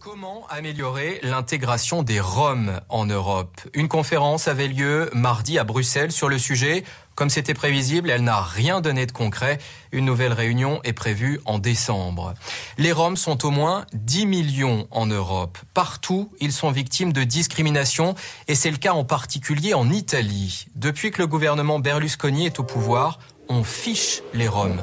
Comment améliorer l'intégration des Roms en Europe? Une conférence avait lieu mardi à Bruxelles sur le sujet. Comme c'était prévisible, elle n'a rien donné de concret. Une nouvelle réunion est prévue en décembre. Les Roms sont au moins 10 millions en Europe. Partout, ils sont victimes de discrimination et c'est le cas en particulier en Italie. Depuis que le gouvernement Berlusconi est au pouvoir, on fiche les Roms.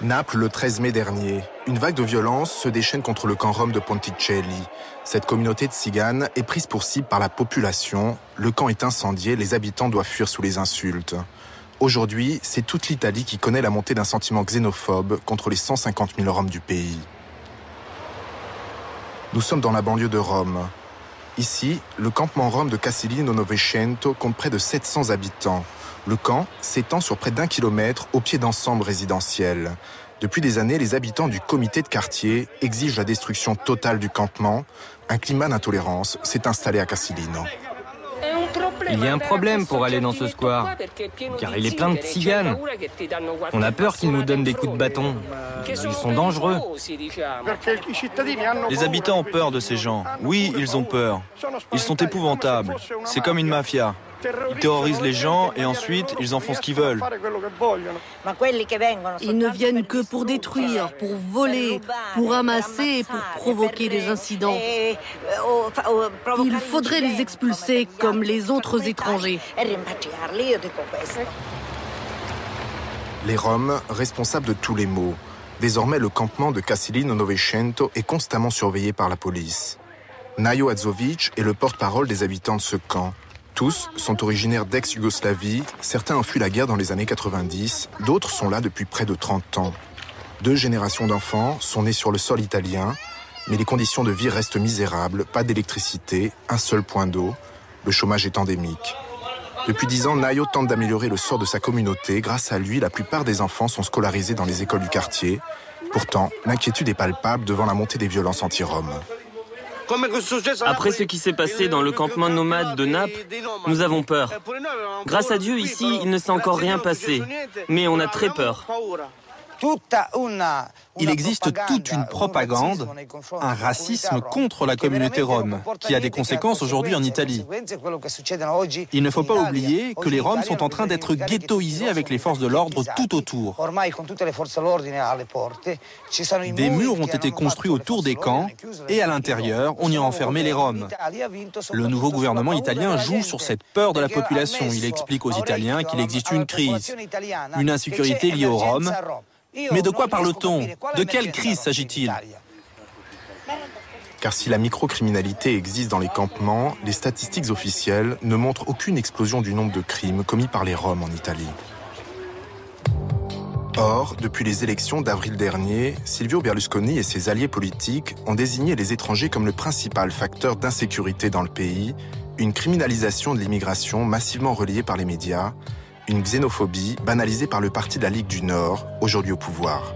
Naples, le 13 mai dernier. Une vague de violence se déchaîne contre le camp rom de Ponticelli. Cette communauté de tziganes est prise pour cible par la population. Le camp est incendié, les habitants doivent fuir sous les insultes. Aujourd'hui, c'est toute l'Italie qui connaît la montée d'un sentiment xénophobe contre les 150 000 Roms du pays. Nous sommes dans la banlieue de Rome. Ici, le campement rom de Casilino Novecento compte près de 700 habitants. Le camp s'étend sur près d'1 kilomètre au pied d'ensemble résidentiel. Depuis des années, les habitants du comité de quartier exigent la destruction totale du campement. Un climat d'intolérance s'est installé à Casilino. Il y a un problème pour aller dans ce square, car il est plein de tziganes. On a peur qu'ils nous donnent des coups de bâton. Ils sont dangereux. Les habitants ont peur de ces gens. Oui, ils ont peur. Ils sont épouvantables. C'est comme une mafia. Ils terrorisent les gens et ensuite ils en font ce qu'ils veulent. Ils ne viennent que pour détruire, pour voler, pour ramasser et pour provoquer des incidents. Il faudrait les expulser comme les autres étrangers. Les Roms, responsables de tous les maux. Désormais, le campement de Casilino Novecento est constamment surveillé par la police. Najo Adzovic est le porte-parole des habitants de ce camp. Tous sont originaires d'ex-Yougoslavie, certains ont fui la guerre dans les années 90, d'autres sont là depuis près de 30 ans. 2 générations d'enfants sont nés sur le sol italien, mais les conditions de vie restent misérables, pas d'électricité, un seul point d'eau, le chômage est endémique. Depuis 10 ans, Najo tente d'améliorer le sort de sa communauté. Grâce à lui, la plupart des enfants sont scolarisés dans les écoles du quartier. Pourtant, l'inquiétude est palpable devant la montée des violences anti-roms. Après ce qui s'est passé dans le campement nomade de Naples, nous avons peur. Grâce à Dieu, ici, il ne s'est encore rien passé. Mais on a très peur. Il existe toute une propagande, un racisme contre la communauté rome, qui a des conséquences aujourd'hui en Italie. Il ne faut pas oublier que les Roms sont en train d'être ghettoisés avec les forces de l'ordre tout autour. Des murs ont été construits autour des camps et à l'intérieur, on y a enfermé les Roms. Le nouveau gouvernement italien joue sur cette peur de la population. Il explique aux Italiens qu'il existe une crise, une insécurité liée aux Roms. Mais de quoi parle-t-on? De quelle crise s'agit-il? Car si la microcriminalité existe dans les campements, les statistiques officielles ne montrent aucune explosion du nombre de crimes commis par les Roms en Italie. Or, depuis les élections d'avril dernier, Silvio Berlusconi et ses alliés politiques ont désigné les étrangers comme le principal facteur d'insécurité dans le pays, une criminalisation de l'immigration massivement relayée par les médias, une xénophobie banalisée par le parti de la Ligue du Nord, aujourd'hui au pouvoir.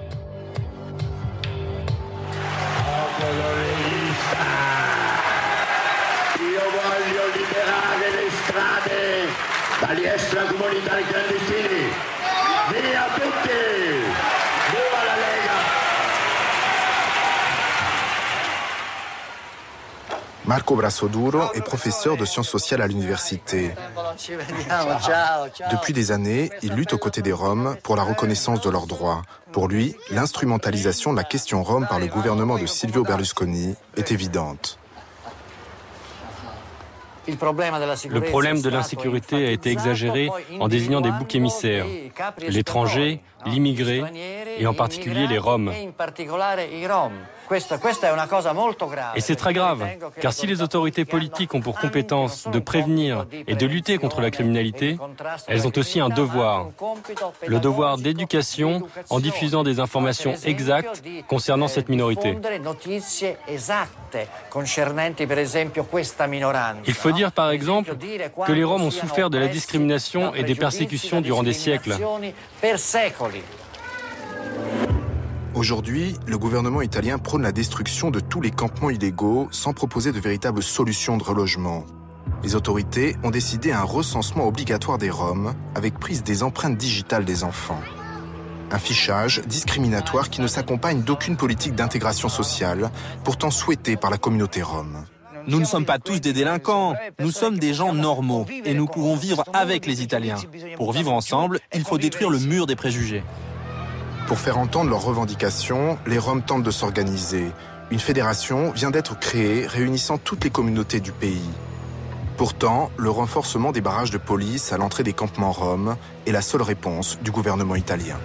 Marco Brassoduro est professeur de sciences sociales à l'université. Depuis des années, il lutte aux côtés des Roms pour la reconnaissance de leurs droits. Pour lui, l'instrumentalisation de la question Rome par le gouvernement de Silvio Berlusconi est évidente. Le problème de l'insécurité a été exagéré en désignant des boucs émissaires, l'étranger, l'immigré et en particulier les Roms. Et c'est très grave, car si les autorités politiques ont pour compétence de prévenir et de lutter contre la criminalité, elles ont aussi un devoir, le devoir d'éducation en diffusant des informations exactes concernant cette minorité. Il faut dire par exemple que les Roms ont souffert de la discrimination et des persécutions durant des siècles. Aujourd'hui, le gouvernement italien prône la destruction de tous les campements illégaux sans proposer de véritables solutions de relogement. Les autorités ont décidé un recensement obligatoire des Roms avec prise des empreintes digitales des enfants. Un fichage discriminatoire qui ne s'accompagne d'aucune politique d'intégration sociale, pourtant souhaitée par la communauté rom. Nous ne sommes pas tous des délinquants, nous sommes des gens normaux et nous pouvons vivre avec les Italiens. Pour vivre ensemble, il faut détruire le mur des préjugés. Pour faire entendre leurs revendications, les Roms tentent de s'organiser. Une fédération vient d'être créée réunissant toutes les communautés du pays. Pourtant, le renforcement des barrages de police à l'entrée des campements roms est la seule réponse du gouvernement italien.